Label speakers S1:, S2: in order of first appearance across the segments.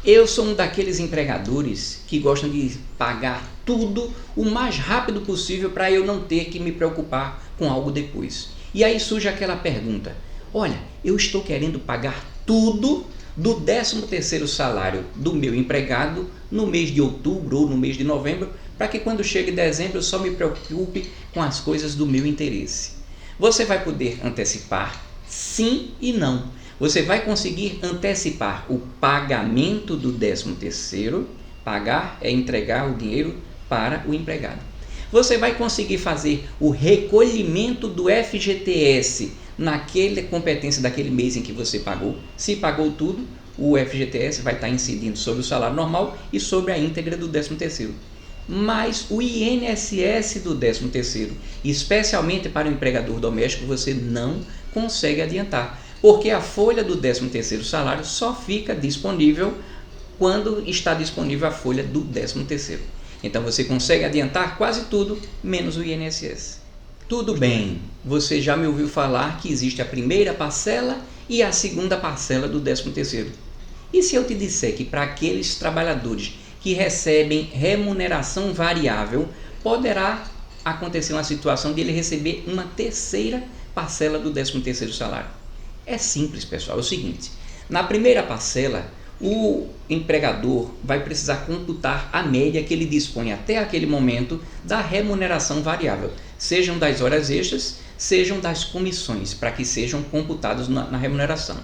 S1: Eu sou um daqueles empregadores que gostam de pagar tudo o mais rápido possível para eu não ter que me preocupar com algo depois. E aí surge aquela pergunta: olha, eu estou querendo pagar tudo do 13º salário do meu empregado no mês de outubro ou no mês de novembro, para que quando chegue dezembro eu só me preocupe com as coisas do meu interesse. Você vai poder antecipar? Sim e não. Você vai conseguir antecipar o pagamento do 13º, pagar é entregar o dinheiro para o empregado. Você vai conseguir fazer o recolhimento do FGTS naquela competência daquele mês em que você pagou. Se pagou tudo, o FGTS vai estar incidindo sobre o salário normal e sobre a íntegra do 13º. Mas o INSS do 13º, especialmente para o empregador doméstico, você não consegue adiantar, porque a folha do 13º salário só fica disponível quando está disponível a folha do 13º. Então você consegue adiantar quase tudo, menos o INSS. Tudo bem, você já me ouviu falar que existe a primeira parcela e a segunda parcela do 13º. E se eu te disser que para aqueles trabalhadores que recebem remuneração variável, poderá acontecer uma situação de ele receber uma terceira parcela do 13º salário? É simples, pessoal, é o seguinte: na primeira parcela, o empregador vai precisar computar a média que ele dispõe até aquele momento da remuneração variável, sejam das horas extras, sejam das comissões, para que sejam computados na remuneração.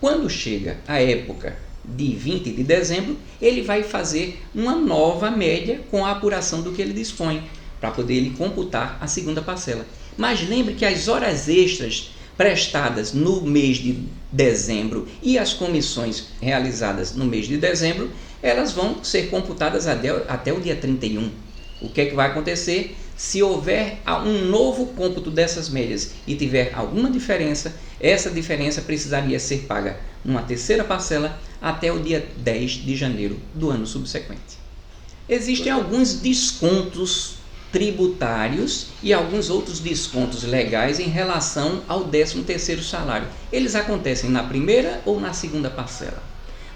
S1: Quando chega a época de 20 de dezembro, ele vai fazer uma nova média com a apuração do que ele dispõe, para poder ele computar a segunda parcela. Mas lembre que as horas extras prestadas no mês de dezembro e as comissões realizadas no mês de dezembro, elas vão ser computadas até o dia 31. O que é que vai acontecer? Se houver um novo cômputo dessas médias e tiver alguma diferença, essa diferença precisaria ser paga numa terceira parcela até o dia 10 de janeiro do ano subsequente. Existem alguns descontos tributários e alguns outros descontos legais em relação ao 13º salário. Eles acontecem na primeira ou na segunda parcela?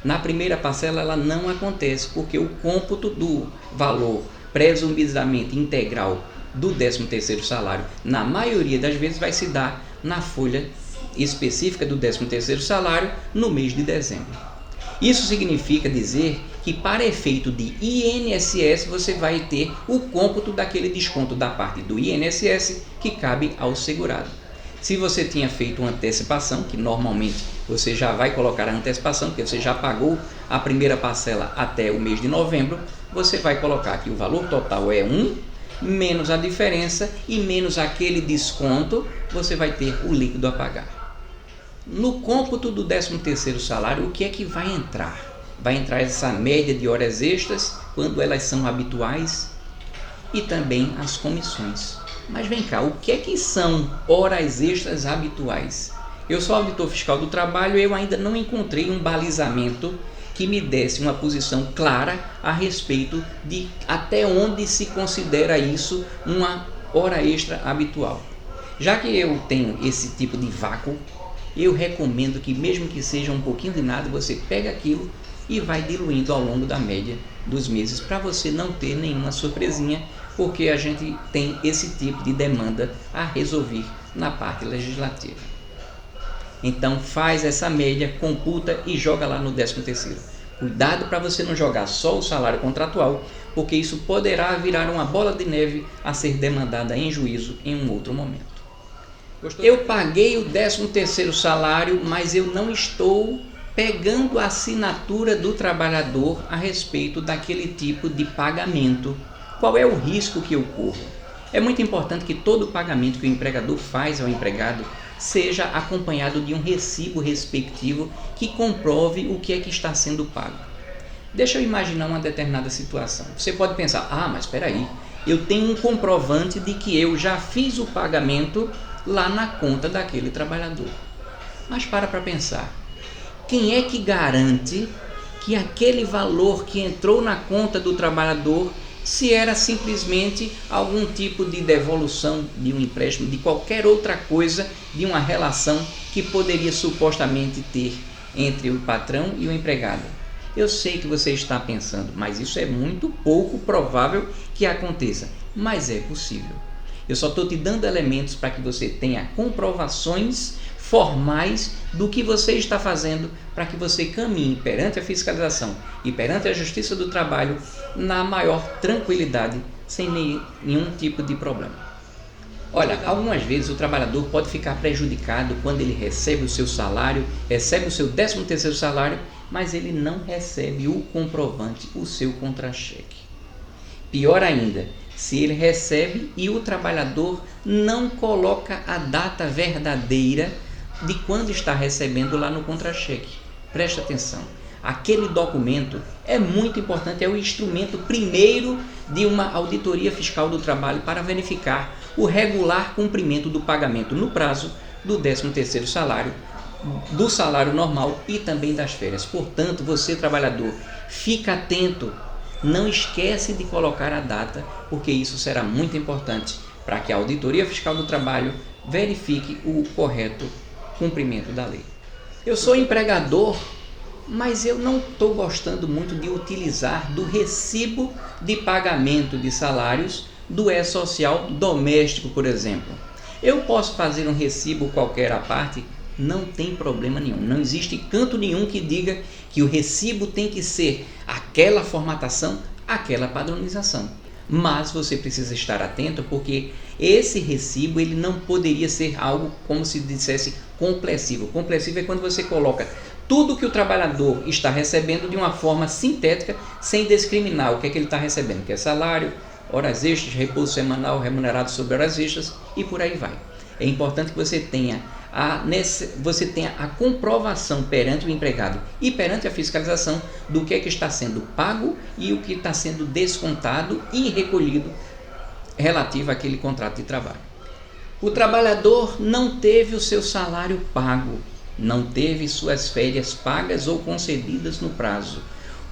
S1: Na primeira parcela ela não acontece, porque o cômputo do valor presumidamente integral do 13º salário, na maioria das vezes, vai se dar na folha específica do 13º salário no mês de dezembro. Isso significa dizer que, para efeito de INSS, você vai ter o cômputo daquele desconto da parte do INSS que cabe ao segurado. Se você tinha feito uma antecipação, que normalmente você já vai colocar a antecipação, porque você já pagou a primeira parcela até o mês de novembro, você vai colocar que o valor total é 1, menos a diferença e menos aquele desconto, você vai ter o líquido a pagar. No cômputo do 13º salário, o que é que vai entrar? Vai entrar essa média de horas extras, quando elas são habituais, e também as comissões. Mas vem cá, o que é que são horas extras habituais? Eu sou auditor fiscal do trabalho e eu ainda não encontrei um balizamento que me desse uma posição clara a respeito de até onde se considera isso uma hora extra habitual. Já que eu tenho esse tipo de vácuo, eu recomendo que, mesmo que seja um pouquinho de nada, você pega aquilo e vai diluindo ao longo da média dos meses, para você não ter nenhuma surpresinha, porque a gente tem esse tipo de demanda a resolver na parte legislativa. Então faz essa média, computa e joga lá no 13º. Cuidado para você não jogar só o salário contratual, porque isso poderá virar uma bola de neve a ser demandada em juízo em um outro momento. Eu paguei o 13º salário, mas eu não estou pegando a assinatura do trabalhador a respeito daquele tipo de pagamento. Qual é o risco que eu corro? É muito importante que todo pagamento que o empregador faz ao empregado seja acompanhado de um recibo respectivo que comprove o que é que está sendo pago. Deixa eu imaginar uma determinada situação. Você pode pensar: mas espera aí, eu tenho um comprovante de que eu já fiz o pagamento lá na conta daquele trabalhador. Mas para pensar, quem é que garante que aquele valor que entrou na conta do trabalhador, se era simplesmente algum tipo de devolução de um empréstimo, de qualquer outra coisa, de uma relação que poderia supostamente ter entre o patrão e o empregado? Eu sei que você está pensando, mas isso é muito pouco provável que aconteça, mas é possível. Eu só estou te dando elementos para que você tenha comprovações formais do que você está fazendo para que você caminhe perante a fiscalização e perante a Justiça do Trabalho na maior tranquilidade, sem nenhum tipo de problema. Olha, algumas vezes o trabalhador pode ficar prejudicado quando ele recebe o seu salário, recebe o seu 13º salário, mas ele não recebe o comprovante, o seu contra-cheque. Pior ainda, se ele recebe e o trabalhador não coloca a data verdadeira de quando está recebendo lá no contra-cheque. Preste atenção. Aquele documento é muito importante, é o instrumento primeiro de uma auditoria fiscal do trabalho para verificar o regular cumprimento do pagamento no prazo do 13º salário, do salário normal e também das férias. Portanto, você trabalhador, fica atento, não esquece de colocar a data, porque isso será muito importante para que a auditoria fiscal do trabalho verifique o correto cumprimento da lei. Eu sou empregador, mas eu não estou gostando muito de utilizar do recibo de pagamento de salários do E-Social doméstico, por exemplo. Eu posso fazer um recibo qualquer à parte? Não tem problema nenhum. Não existe canto nenhum que diga que o recibo tem que ser aquela formatação, aquela padronização. Mas você precisa estar atento, porque esse recibo ele não poderia ser algo como se dissesse complessivo. Complessivo é quando você coloca tudo que o trabalhador está recebendo de uma forma sintética, sem discriminar o que é que ele está recebendo, que é salário, horas extras, repouso semanal, remunerado sobre horas extras e por aí vai. É importante que você tenha a comprovação perante o empregado e perante a fiscalização do que é que está sendo pago e o que está sendo descontado e recolhido relativo àquele contrato de trabalho. O trabalhador não teve o seu salário pago, não teve suas férias pagas ou concedidas no prazo.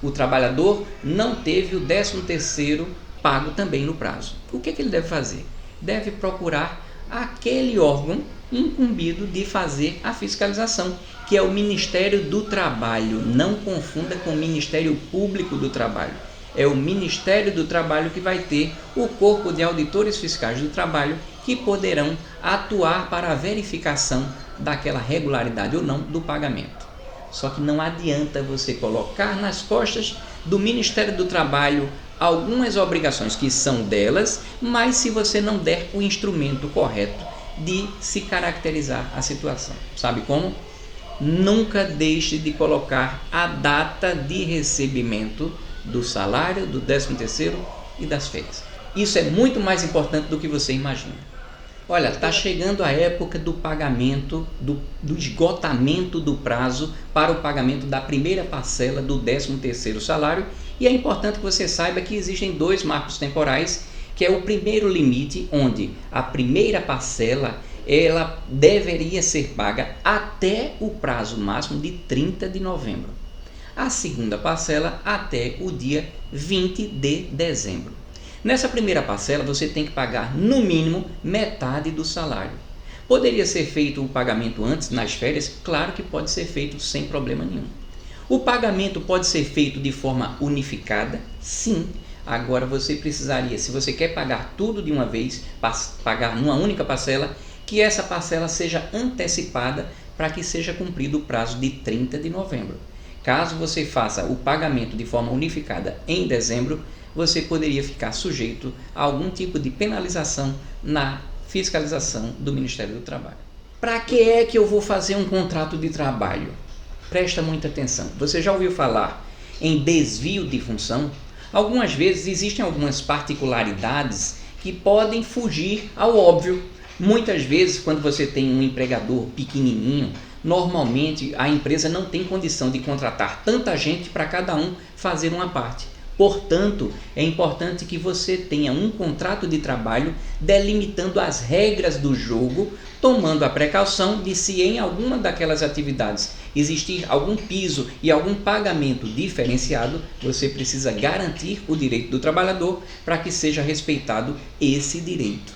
S1: O trabalhador não teve o 13º pago também no prazo. O que é que ele deve fazer? Deve procurar aquele órgão incumbido de fazer a fiscalização, que é o Ministério do Trabalho. Não confunda com o Ministério Público do Trabalho. É o Ministério do Trabalho que vai ter o corpo de auditores fiscais do trabalho que poderão atuar para a verificação daquela regularidade ou não do pagamento. Só que não adianta você colocar nas costas do Ministério do Trabalho algumas obrigações que são delas, mas se você não der o instrumento correto de se caracterizar a situação. Sabe como? Nunca deixe de colocar a data de recebimento do salário, do 13º e das férias. Isso é muito mais importante do que você imagina. Olha, está chegando a época do pagamento, do esgotamento do prazo para o pagamento da primeira parcela do 13º salário, e é importante que você saiba que existem dois marcos temporais, que é o primeiro limite, onde a primeira parcela ela deveria ser paga até o prazo máximo de 30 de novembro. A segunda parcela até o dia 20 de dezembro. Nessa primeira parcela você tem que pagar no mínimo metade do salário. Poderia ser feito o pagamento antes, nas férias? Claro que pode ser feito sem problema nenhum. O pagamento pode ser feito de forma unificada? Sim. Agora você precisaria, se você quer pagar tudo de uma vez, pagar numa única parcela, que essa parcela seja antecipada para que seja cumprido o prazo de 30 de novembro. Caso você faça o pagamento de forma unificada em dezembro, você poderia ficar sujeito a algum tipo de penalização na fiscalização do Ministério do Trabalho. Para que é que eu vou fazer um contrato de trabalho? Presta muita atenção. Você já ouviu falar em desvio de função? Algumas vezes existem algumas particularidades que podem fugir ao óbvio. Muitas vezes, quando você tem um empregador pequenininho, normalmente a empresa não tem condição de contratar tanta gente para cada um fazer uma parte. Portanto, é importante que você tenha um contrato de trabalho delimitando as regras do jogo, tomando a precaução de, se em alguma daquelas atividades existir algum piso e algum pagamento diferenciado, você precisa garantir o direito do trabalhador para que seja respeitado esse direito.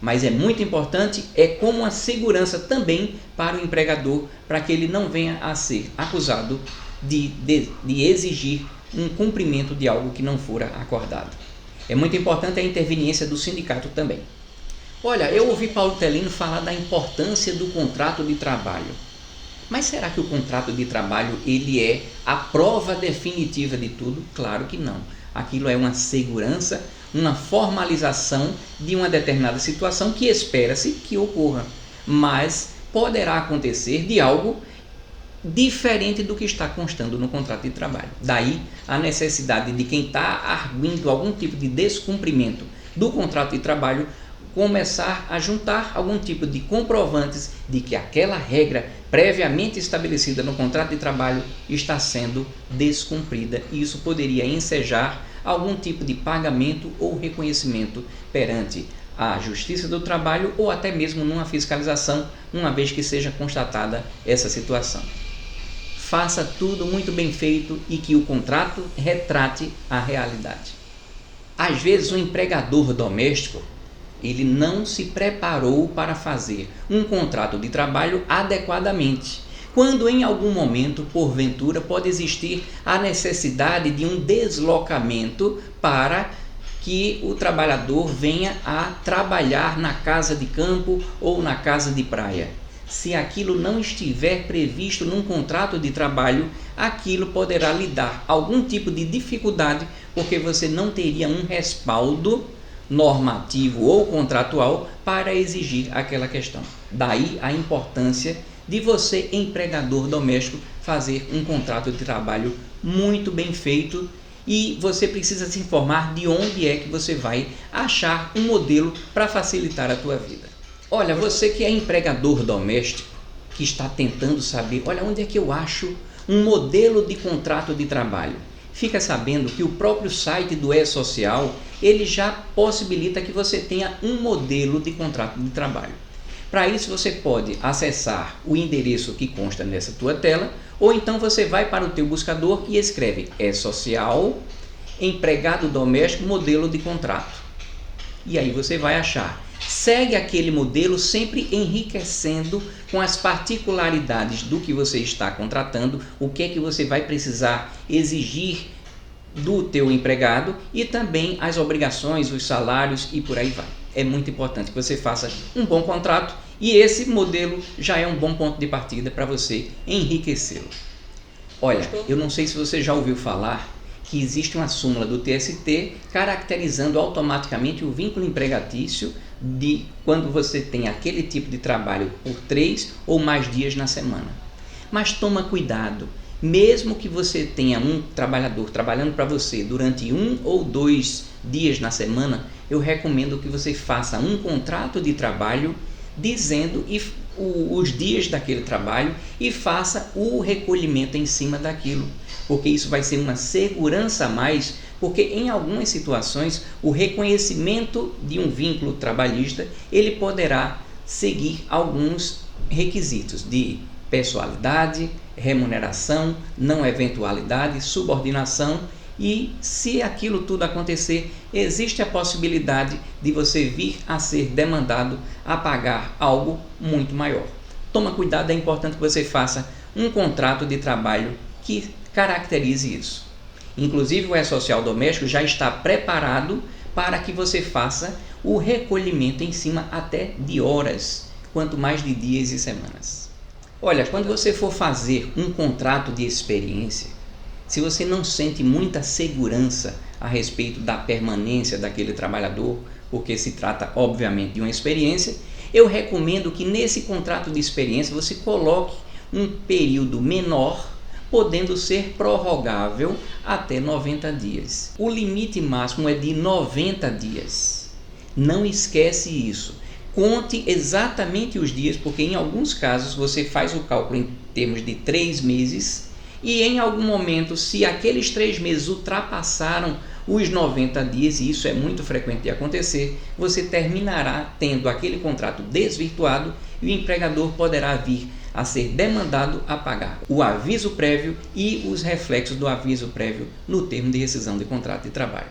S1: Mas é muito importante, é como uma segurança também para o empregador, para que ele não venha a ser acusado de exigir um cumprimento de algo que não fora acordado. É muito importante a interveniência do sindicato também. Olha, eu ouvi Paulo Telino falar da importância do contrato de trabalho. Mas será que o contrato de trabalho ele é a prova definitiva de tudo? Claro que não. Aquilo é uma segurança, uma formalização de uma determinada situação que espera-se que ocorra. Mas poderá acontecer de algo diferente do que está constando no contrato de trabalho. Daí a necessidade de quem está arguindo algum tipo de descumprimento do contrato de trabalho começar a juntar algum tipo de comprovantes de que aquela regra previamente estabelecida no contrato de trabalho está sendo descumprida, e isso poderia ensejar algum tipo de pagamento ou reconhecimento perante a Justiça do Trabalho ou até mesmo numa fiscalização, uma vez que seja constatada essa situação. Faça tudo muito bem feito e que o contrato retrate a realidade. Às vezes o empregador doméstico ele não se preparou para fazer um contrato de trabalho adequadamente, quando em algum momento, porventura, pode existir a necessidade de um deslocamento para que o trabalhador venha a trabalhar na casa de campo ou na casa de praia. Se aquilo não estiver previsto num contrato de trabalho, aquilo poderá lhe dar algum tipo de dificuldade, porque você não teria um respaldo normativo ou contratual para exigir aquela questão. Daí a importância de você, empregador doméstico, fazer um contrato de trabalho muito bem feito, e você precisa se informar de onde é que você vai achar um modelo para facilitar a tua vida. Olha, você que é empregador doméstico, que está tentando saber, olha, onde é que eu acho um modelo de contrato de trabalho? Fica sabendo que o próprio site do E-Social, ele já possibilita que você tenha um modelo de contrato de trabalho. Para isso você pode acessar o endereço que consta nessa tua tela, ou então você vai para o teu buscador e escreve E-Social, empregado doméstico, modelo de contrato. E aí você vai achar. Segue aquele modelo, sempre enriquecendo com as particularidades do que você está contratando, o que é que você vai precisar exigir do teu empregado e também as obrigações, os salários e por aí vai. É muito importante que você faça um bom contrato, e esse modelo já é um bom ponto de partida para você enriquecê-lo. Olha, eu não sei se você já ouviu falar que existe uma súmula do TST caracterizando automaticamente o vínculo empregatício de quando você tem aquele tipo de trabalho por 3 ou mais dias na semana. Mas toma cuidado, mesmo que você tenha um trabalhador trabalhando para você durante 1 ou 2 dias na semana, eu recomendo que você faça um contrato de trabalho dizendo os dias daquele trabalho e faça o recolhimento em cima daquilo, porque isso vai ser uma segurança a mais, porque em algumas situações o reconhecimento de um vínculo trabalhista ele poderá seguir alguns requisitos de pessoalidade, remuneração, não eventualidade, subordinação, e se aquilo tudo acontecer, existe a possibilidade de você vir a ser demandado a pagar algo muito maior. Toma cuidado, é importante que você faça um contrato de trabalho que caracterize isso. Inclusive o E-Social Doméstico já está preparado para que você faça o recolhimento em cima até de horas, quanto mais de dias e semanas. Olha, quando você for fazer um contrato de experiência, se você não sente muita segurança a respeito da permanência daquele trabalhador, porque se trata obviamente de uma experiência, eu recomendo que nesse contrato de experiência você coloque um período menor, podendo ser prorrogável até 90 dias. O limite máximo é de 90 dias. Não esquece isso. Conte exatamente os dias, porque em alguns casos você faz o cálculo em termos de 3 meses e em algum momento, se aqueles 3 meses ultrapassaram os 90 dias, e isso é muito frequente de acontecer, você terminará tendo aquele contrato desvirtuado e o empregador poderá vir a ser demandado a pagar o aviso prévio e os reflexos do aviso prévio no termo de rescisão de contrato de trabalho.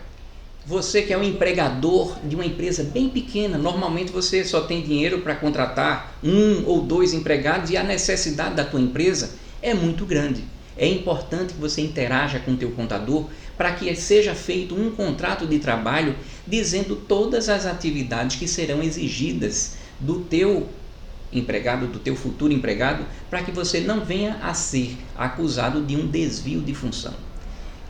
S1: Você que é um empregador de uma empresa bem pequena, normalmente você só tem dinheiro para contratar 1 ou 2 empregados e a necessidade da tua empresa é muito grande. É importante que você interaja com o teu contador para que seja feito um contrato de trabalho dizendo todas as atividades que serão exigidas do teu empregado, do teu futuro empregado, para que você não venha a ser acusado de um desvio de função.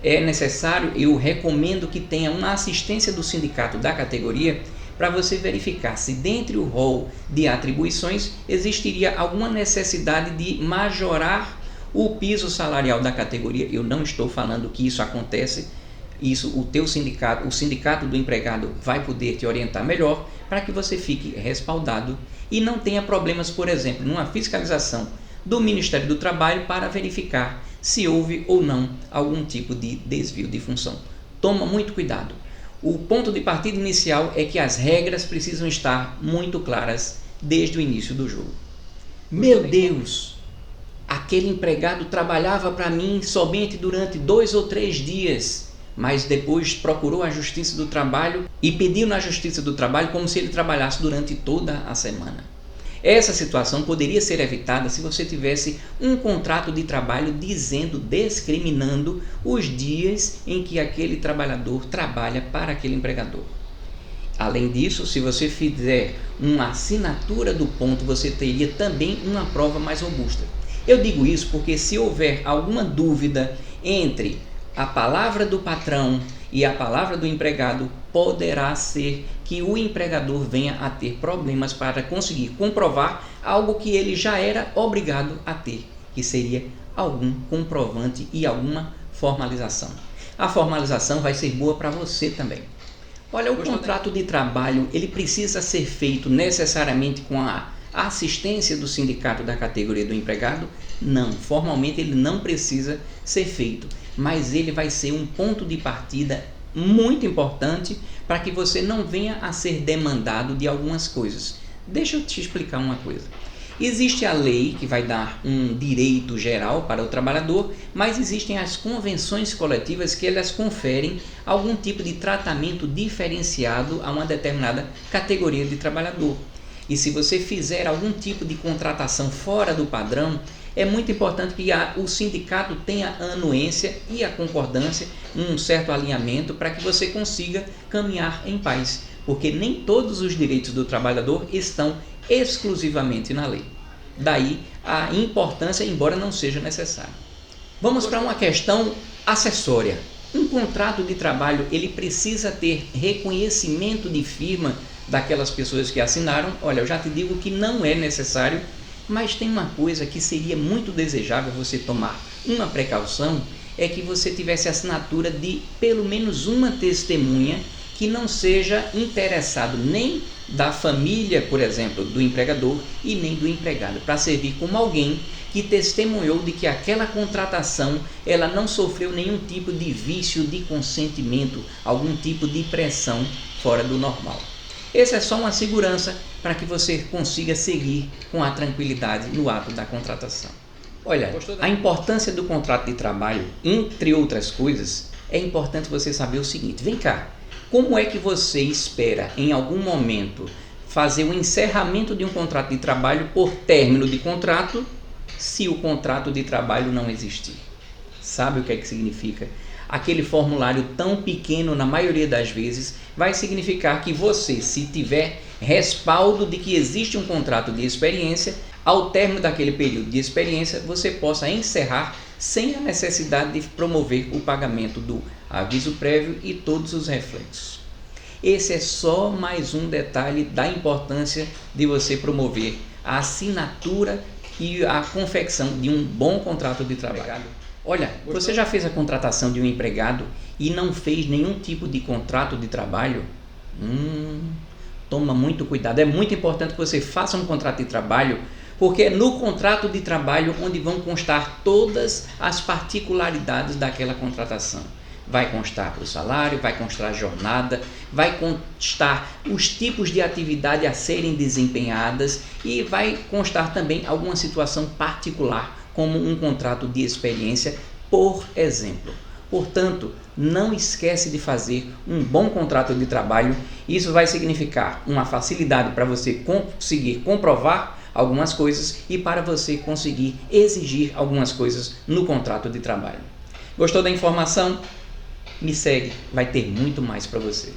S1: É necessário, eu recomendo que tenha uma assistência do sindicato da categoria para você verificar se dentre o rol de atribuições existiria alguma necessidade de majorar o piso salarial da categoria. Eu não estou falando que isso acontece, isso o sindicato do empregado vai poder te orientar melhor para que você fique respaldado e não tenha problemas, por exemplo, numa fiscalização do Ministério do Trabalho para verificar se houve ou não algum tipo de desvio de função. Toma muito cuidado. O ponto de partida inicial é que as regras precisam estar muito claras desde o início do jogo. Meu Deus, aquele empregado trabalhava para mim somente durante 2 ou 3 dias, mas depois procurou a Justiça do Trabalho e pediu na Justiça do Trabalho como se ele trabalhasse durante toda a semana. Essa situação poderia ser evitada se você tivesse um contrato de trabalho discriminando os dias em que aquele trabalhador trabalha para aquele empregador. Além disso, se você fizer uma assinatura do ponto, você teria também uma prova mais robusta. Eu digo isso porque se houver alguma dúvida entre a palavra do patrão e a palavra do empregado, poderá ser que o empregador venha a ter problemas para conseguir comprovar algo que ele já era obrigado a ter, que seria algum comprovante e alguma formalização. A formalização vai ser boa para você também. Olha, o contrato de trabalho, ele precisa ser feito necessariamente com a assistência do sindicato da categoria do empregado? Não, formalmente ele não precisa ser feito, mas ele vai ser um ponto de partida muito importante para que você não venha a ser demandado de algumas coisas. Deixa eu te explicar uma coisa. Existe a lei que vai dar um direito geral para o trabalhador, mas existem as convenções coletivas que elas conferem algum tipo de tratamento diferenciado a uma determinada categoria de trabalhador. E se você fizer algum tipo de contratação fora do padrão, é muito importante que o sindicato tenha a anuência e a concordância, um certo alinhamento para que você consiga caminhar em paz, porque nem todos os direitos do trabalhador estão exclusivamente na lei. Daí a importância, embora não seja necessário. Vamos para uma questão acessória. Um contrato de trabalho, ele precisa ter reconhecimento de firma daquelas pessoas que assinaram. Olha, eu já te digo que não é necessário, mas tem uma coisa que seria muito desejável você tomar uma precaução, é que você tivesse assinatura de pelo menos uma testemunha que não seja interessado nem da família, por exemplo, do empregador e nem do empregado, para servir como alguém que testemunhou de que aquela contratação ela não sofreu nenhum tipo de vício de consentimento, algum tipo de pressão fora do normal. Essa é só uma segurança para que você consiga seguir com a tranquilidade no ato da contratação. Olha, a importância do contrato de trabalho, entre outras coisas, é importante você saber o seguinte: vem cá, como é que você espera em algum momento fazer o encerramento de um contrato de trabalho por término de contrato se o contrato de trabalho não existir? Sabe o que é que significa? Aquele formulário tão pequeno, na maioria das vezes, vai significar que você, se tiver respaldo de que existe um contrato de experiência, ao término daquele período de experiência, você possa encerrar sem a necessidade de promover o pagamento do aviso prévio e todos os reflexos. Esse é só mais um detalhe da importância de você promover a assinatura e a confecção de um bom contrato de trabalho. Olha, você já fez a contratação de um empregado e não fez nenhum tipo de contrato de trabalho? Toma muito cuidado. É muito importante que você faça um contrato de trabalho, porque é no contrato de trabalho onde vão constar todas as particularidades daquela contratação. Vai constar o salário, vai constar a jornada, vai constar os tipos de atividade a serem desempenhadas e vai constar também alguma situação particular, como um contrato de experiência, por exemplo. Portanto, não esquece de fazer um bom contrato de trabalho. Isso vai significar uma facilidade para você conseguir comprovar algumas coisas e para você conseguir exigir algumas coisas no contrato de trabalho. Gostou da informação? Me segue, vai ter muito mais para você.